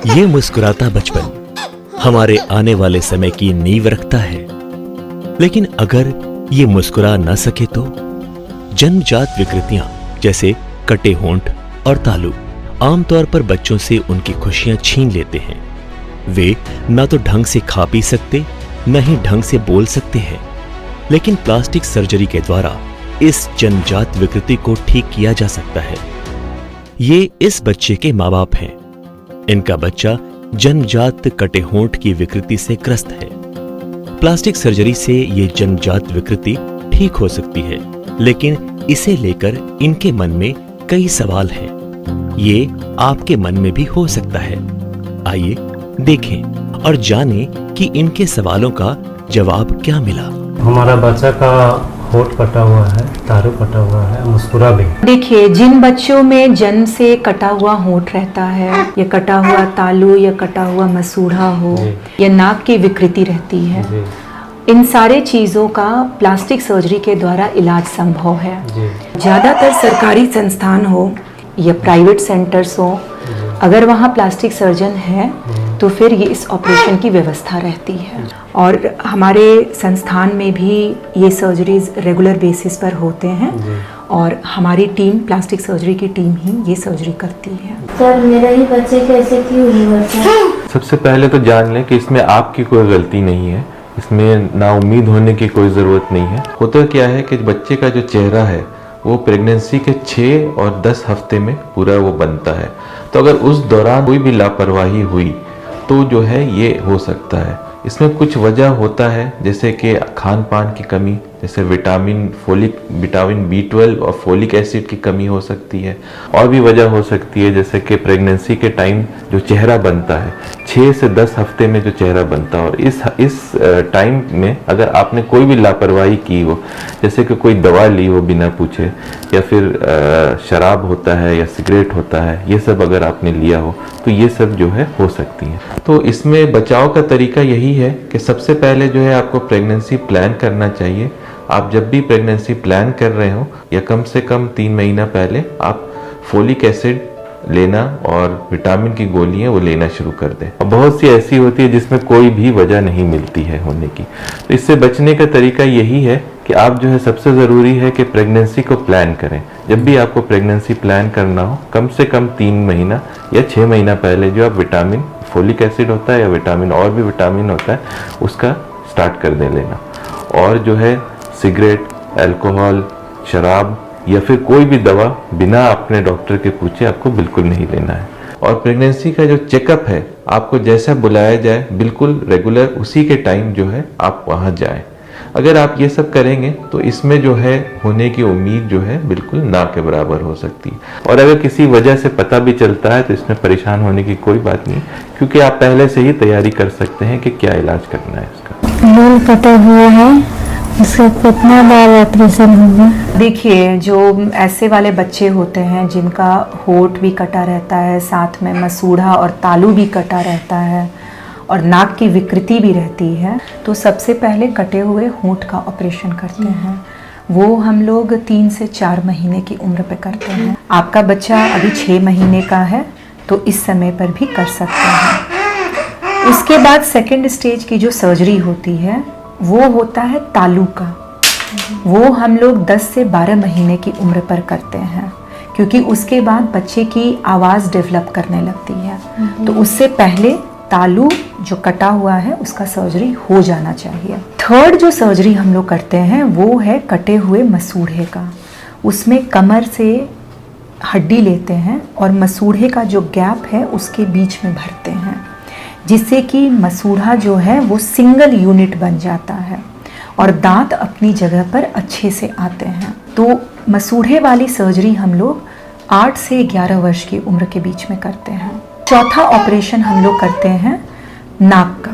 ये मुस्कुराता बचपन हमारे आने वाले समय की नींव रखता है। लेकिन अगर ये मुस्कुरा न सके तो जन्मजात विकृतियां जैसे कटे होंठ और तालू आमतौर पर बच्चों से उनकी खुशियां छीन लेते हैं। वे न तो ढंग से खा पी सकते, न ही ढंग से बोल सकते हैं। लेकिन प्लास्टिक सर्जरी के द्वारा इस जन्मजात विकृति को ठीक किया जा सकता है। ये इस बच्चे के माँ बाप हैं। इनका बच्चा जन्मजात कटे होंठ की विकृति से ग्रस्त है। प्लास्टिक सर्जरी से ये जन्मजात विकृति ठीक हो सकती है, लेकिन इसे लेकर इनके मन में कई सवाल हैं। ये आपके मन में भी हो सकता है। आइए देखें और जानें कि इनके सवालों का जवाब क्या मिला। हमारा बच्चा का होंठ कटा हुआ है, तालू कटा हुआ है, मुस्कुरा भी। देखिए, जिन बच्चों में जन्म से कटा हुआ होंठ रहता है या कटा हुआ तालू या कटा हुआ मसूड़ा हो या नाक की विकृति रहती है, इन सारे चीज़ों का प्लास्टिक सर्जरी के द्वारा इलाज संभव है। ज़्यादातर सरकारी संस्थान हो या प्राइवेट सेंटर्स हो, अगर वहाँ प्लास्टिक सर्जन है तो फिर ये इस ऑपरेशन की व्यवस्था रहती है। और हमारे संस्थान में भी ये सर्जरीज रेगुलर बेसिस पर होते हैं और हमारी टीम, प्लास्टिक सर्जरी की टीम ही ये सर्जरी करती है। सर, मेरा ही बच्चे कैसे क्यों हुआ था? सबसे पहले तो जान लें कि इसमें आपकी कोई गलती नहीं है। इसमें नाउम्मीद होने की कोई ज़रूरत नहीं है। होता क्या है कि बच्चे का जो चेहरा है वो प्रेगनेंसी के 6 और 10 हफ्ते में पूरा वो बनता है। तो अगर उस दौरान कोई भी लापरवाही हुई तो जो है ये हो सकता है। इसमें कुछ वजह होता है, जैसे कि खान पान की कमी, जैसे विटामिन B12 और फोलिक एसिड की कमी हो सकती है। और भी वजह हो सकती है, जैसे कि प्रेगनेंसी के टाइम जो चेहरा बनता है, 6 से 10 हफ्ते में जो चेहरा बनता है, और इस टाइम में अगर आपने कोई भी लापरवाही की हो, जैसे कि कोई दवा ली हो बिना पूछे, या फिर शराब होता है या सिगरेट होता है, ये सब अगर आपने लिया हो तो ये सब जो है हो सकती है। तो इसमें बचाव का तरीका यही है कि सबसे पहले जो है आपको प्रेगनेंसी प्लान करना चाहिए। आप जब भी प्रेगनेंसी प्लान कर रहे हो या कम से कम 3 महीना पहले आप फोलिक एसिड लेना और विटामिन की गोलियां वो लेना शुरू कर दें। और बहुत सी ऐसी होती है जिसमें कोई भी वजह नहीं मिलती है होने की। तो इससे बचने का तरीका यही है कि आप जो है, सबसे ज़रूरी है कि प्रेगनेंसी को प्लान करें। जब भी आपको प्रेगनेंसी प्लान करना हो, कम से कम 3 महीना या 6 महीना पहले जो आप विटामिन, फोलिक एसिड होता है या विटामिन, और भी विटामिन होता है, उसका स्टार्ट कर दे लेना। और जो है सिगरेट, अल्कोहल, शराब या फिर कोई भी दवा बिना अपने डॉक्टर के पूछे आपको बिल्कुल नहीं लेना है। और प्रेगनेंसी का जो चेकअप है, आपको जैसा बुलाया जाए बिल्कुल रेगुलर उसी के टाइम जो है आप वहाँ जाएं। अगर आप ये सब करेंगे तो इसमें जो है होने की उम्मीद जो है बिल्कुल ना के बराबर हो सकती है। और अगर किसी वजह से पता भी चलता है तो इसमें परेशान होने की कोई बात नहीं, क्योंकि आप पहले से ही तैयारी कर सकते हैं कि क्या इलाज करना है इसका। बाल कटा हुआ है, इसका कितना बार ऑपरेशन होगा? देखिए, जो ऐसे वाले बच्चे होते हैं जिनका होंठ भी कटा रहता है, साथ में मसूड़ा और तालू भी कटा रहता है और नाक की विकृति भी रहती है, तो सबसे पहले कटे हुए होंठ का ऑपरेशन करते हैं। वो हम लोग 3 से 4 महीने की उम्र पे करते हैं। आपका बच्चा अभी 6 महीने का है तो इस समय पर भी कर सकते हैं। उसके बाद सेकेंड स्टेज की जो सर्जरी होती है वो होता है तालू का। वो हम लोग 10 से 12 महीने की उम्र पर करते हैं, क्योंकि उसके बाद बच्चे की आवाज़ डेवलप करने लगती है। तो उससे पहले तालू जो कटा हुआ है उसका सर्जरी हो जाना चाहिए। थर्ड जो सर्जरी हम लोग करते हैं वो है कटे हुए मसूड़े का। उसमें कमर से हड्डी लेते हैं और मसूड़े का जो गैप है उसके बीच में भरते हैं, जिससे कि मसूड़ा जो है वो सिंगल यूनिट बन जाता है और दांत अपनी जगह पर अच्छे से आते हैं। तो मसूड़े वाली सर्जरी हम लोग 8 से 11 वर्ष की उम्र के बीच में करते हैं। चौथा ऑपरेशन हम लोग करते हैं नाक का।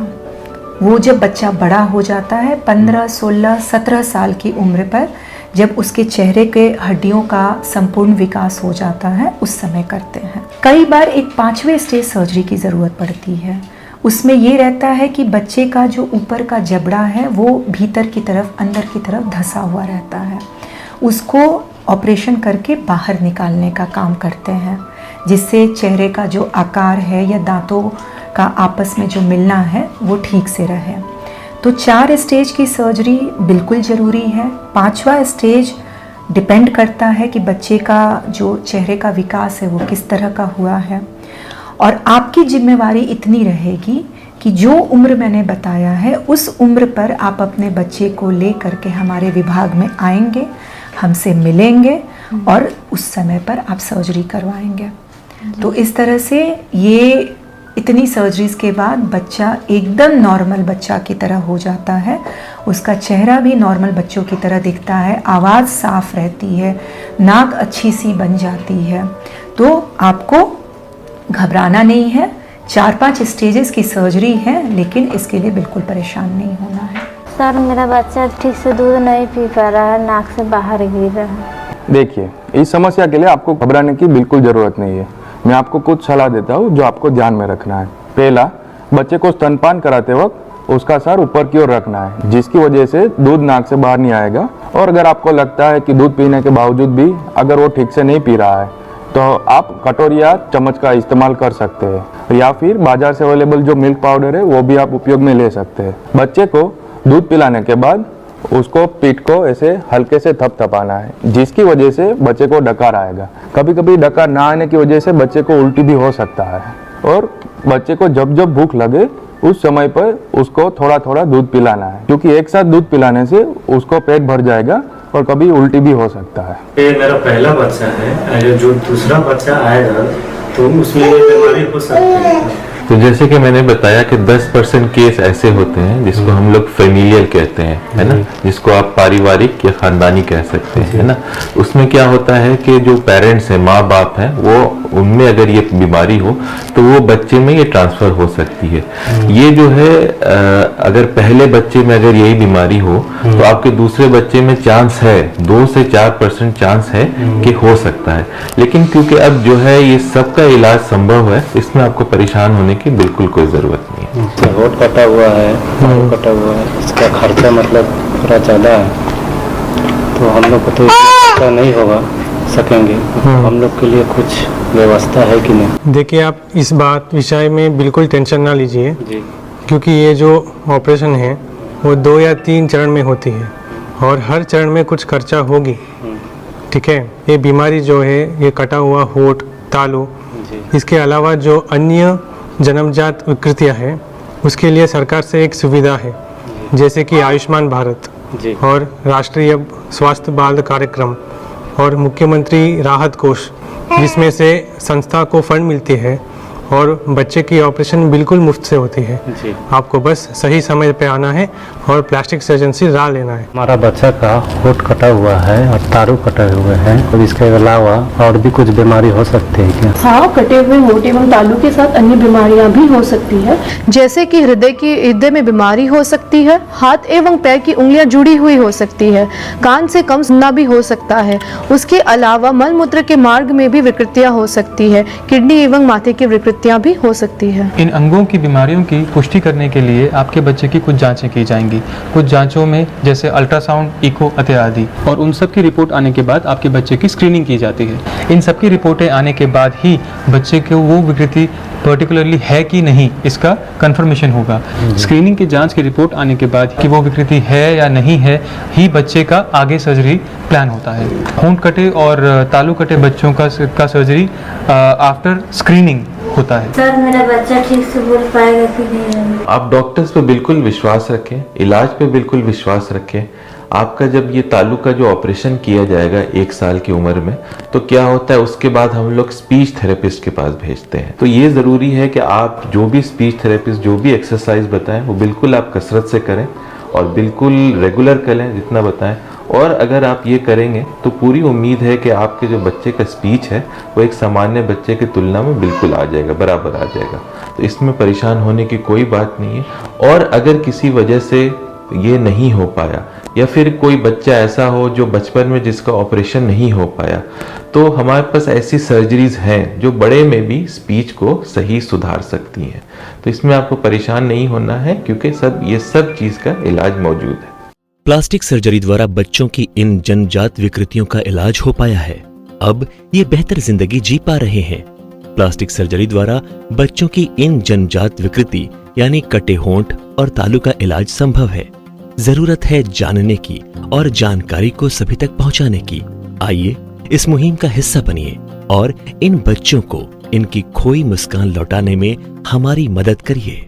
वो जब बच्चा बड़ा हो जाता है 15, 16, 17 साल की उम्र पर, जब उसके चेहरे के हड्डियों का संपूर्ण विकास हो जाता है, उस समय करते हैं। कई बार एक 5वें स्टेज सर्जरी की ज़रूरत पड़ती है। उसमें ये रहता है कि बच्चे का जो ऊपर का जबड़ा है वो भीतर की तरफ, अंदर की तरफ धंसा हुआ रहता है। उसको ऑपरेशन करके बाहर निकालने का काम करते हैं, जिससे चेहरे का जो आकार है या दांतों का आपस में जो मिलना है वो ठीक से रहे। तो 4 स्टेज की सर्जरी बिल्कुल ज़रूरी है। 5वां स्टेज डिपेंड करता है कि बच्चे का जो चेहरे का विकास है वो किस तरह का हुआ है, और आपकी जिम्मेवारी इतनी रहेगी कि जो उम्र मैंने बताया है उस उम्र पर आप अपने बच्चे को ले करके हमारे विभाग में आएंगे, हमसे मिलेंगे और उस समय पर आप सर्जरी करवाएंगे। तो इस तरह से ये इतनी सर्जरीज के बाद बच्चा एकदम नॉर्मल बच्चा की तरह हो जाता है, उसका चेहरा भी नॉर्मल बच्चों की तरह दिखता है, आवाज़ साफ रहती है, नाक अच्छी सी बन जाती है। तो आपको घबराना नहीं है। 4-5 स्टेजेस की सर्जरी है, लेकिन इसके लिए बिल्कुल परेशान नहीं होना है। सर मेरा बच्चा ठीक से दूध नहीं पी पा रहा है, नाक से बाहर गिर रहा है। देखिए, इस समस्या के लिए आपको घबराने की बिल्कुल ज़रूरत नहीं है। मैं आपको कुछ सलाह देता हूँ जो आपको ध्यान में रखना है। पहला, बच्चे को स्तनपान कराते वक्त उसका सर ऊपर की ओर रखना है, जिसकी वजह से दूध नाक से बाहर नहीं आएगा। और अगर आपको लगता है कि दूध पीने के बावजूद भी अगर वो ठीक से नहीं पी रहा है, तो आप कटोरी या चम्मच का इस्तेमाल कर सकते हैं, या फिर बाजार से अवेलेबल जो मिल्क पाउडर है वो भी आप उपयोग में ले सकते हैं। बच्चे को दूध पिलाने के बाद उसको पीठ को ऐसे हल्के से थपथपाना है, जिसकी वजह से बच्चे को डकार आएगा। कभी कभी डकार ना आने की वजह से बच्चे को उल्टी भी हो सकता है। और बच्चे को जब जब भूख लगे उस समय पर उसको थोड़ा थोड़ा दूध पिलाना है, क्योंकि एक साथ दूध पिलाने से उसको पेट भर जाएगा और कभी उल्टी भी हो सकता है। ये मेरा पहला बच्चा है, जो दूसरा बच्चा आएगा तो उसमें ये बीमारी हो सकती है। तो जैसे कि मैंने बताया कि 10% केस ऐसे होते हैं जिसको हम लोग फेमिलियल कहते हैं, है ना, जिसको आप पारिवारिक या खानदानी कह सकते हैं, है ना। उसमें क्या होता है कि जो पेरेंट्स हैं, माँ बाप हैं, वो उनमें अगर ये बीमारी हो तो वो बच्चे में ये ट्रांसफर हो सकती है। ये जो है अगर पहले बच्चे में अगर यही बीमारी हो तो आपके दूसरे बच्चे में चांस है, 2 से 4% चांस है कि हो सकता है। लेकिन क्योंकि अब जो है ये सबका इलाज संभव है, इसमें आपको परेशान होने की बिल्कुल कोई जरूरत नहीं है। होठ कटा हुआ है, कटा हुआ है, इसका खर्चा मतलब थोड़ा ज़्यादा है, तो हम लोग को तो इतना नहीं होगा सकेंगे। हम लोग के लिए कुछ व्यवस्था है कि नहीं? देखिए, आप इस विषय में बिल्कुल टेंशन ना लीजिए जी। क्योंकि ये जो ऑपरेशन है वो 2 या 3 चरण में होती है और हर चरण में कुछ खर्चा होगी। ठीक है, ये बीमारी जो है, ये कटा हुआ होठ, तालू, इसके अलावा जो अन्य जन्मजात विकृतियाँ हैं उसके लिए सरकार से एक सुविधा है, जैसे कि आयुष्मान भारत और राष्ट्रीय स्वास्थ्य बाल कार्यक्रम और मुख्यमंत्री राहत कोष, जिसमें से संस्था को फंड मिलती है और बच्चे की ऑपरेशन बिल्कुल मुफ्त से होती है। आपको बस सही समय पे आना है और प्लास्टिक सर्जन से राह लेना है। हमारा बच्चा का होठ कटा हुआ है और तारू कटे हुए हैं, और इसके अलावा और भी कुछ बीमारी हो सकती है क्या? हाँ, कटे हुए होठ एवं तालू के साथ अन्य बीमारियां भी हो सकती है, जैसे कि हृदय में बीमारी हो सकती है, हाथ एवं पैर की उंगलियां जुड़ी हुई हो सकती है, कान से कम सुनना भी हो सकता है। उसके अलावा मल मूत्र के मार्ग में भी विकृतियां हो सकती है, किडनी एवं माथे की विकृतियां भी हो सकती है। इन अंगों की बीमारियों की पुष्टि करने के लिए आपके बच्चे की कुछ जांचें की जाएंगी। कुछ जांचों में जैसे अल्ट्रासाउंड, इको इत्यादि, और उन सब की रिपोर्ट आने के बाद आपके बच्चे की स्क्रीनिंग की जाती है। इन सब की रिपोर्टें आने के बाद ही बच्चे को वो विकृति पर्टिकुलरली है कि नहीं, इसका कंफर्मेशन होगा। स्क्रीनिंग की जांच की रिपोर्ट आने के बाद कि वो विकृति है या नहीं है ही बच्चे का आगे सर्जरी प्लान होता है। होंठ कटे और तालू कटे बच्चों का सर्जरी आफ्टर स्क्रीनिंग होता है। सर मेरा बच्चा ठीक से बोल पाएगा कि नहीं? आप डॉक्टर्स पे बिल्कुल विश्वास रखें, इलाज पे बिल्कुल विश्वास रखें। आपका जब ये तालू का जो ऑपरेशन किया जाएगा 1 साल की उम्र में, तो क्या होता है उसके बाद हम लोग स्पीच थेरेपिस्ट के पास भेजते हैं। तो ये ज़रूरी है कि आप जो भी स्पीच थेरेपिस्ट जो भी एक्सरसाइज बताएं वो बिल्कुल आप कसरत से करें और बिल्कुल रेगुलर करें जितना बताएं। और अगर आप ये करेंगे तो पूरी उम्मीद है कि आपके जो बच्चे का स्पीच है वो एक सामान्य बच्चे की तुलना में बिल्कुल आ जाएगा, बराबर आ जाएगा। तो इसमें परेशान होने की कोई बात नहीं है। और अगर किसी वजह से ये नहीं हो पाया या फिर कोई बच्चा ऐसा हो जो बचपन में जिसका ऑपरेशन नहीं हो पाया, तो हमारे पास ऐसी सर्जरीज हैं जो बड़े में भी स्पीच को सही सुधार सकती हैं। तो इसमें आपको परेशान नहीं होना है, क्योंकि ये सब चीज़ का इलाज मौजूद है। प्लास्टिक सर्जरी द्वारा बच्चों की इन जन्मजात विकृतियों का इलाज हो पाया है। अब ये बेहतर जिंदगी जी पा रहे हैं। प्लास्टिक सर्जरी द्वारा बच्चों की इन जन्मजात विकृति यानी कटे होंठ और तालू का इलाज संभव है। जरूरत है जानने की और जानकारी को सभी तक पहुंचाने की। आइए इस मुहिम का हिस्सा बनिए और इन बच्चों को इनकी खोई मुस्कान लौटाने में हमारी मदद करिए।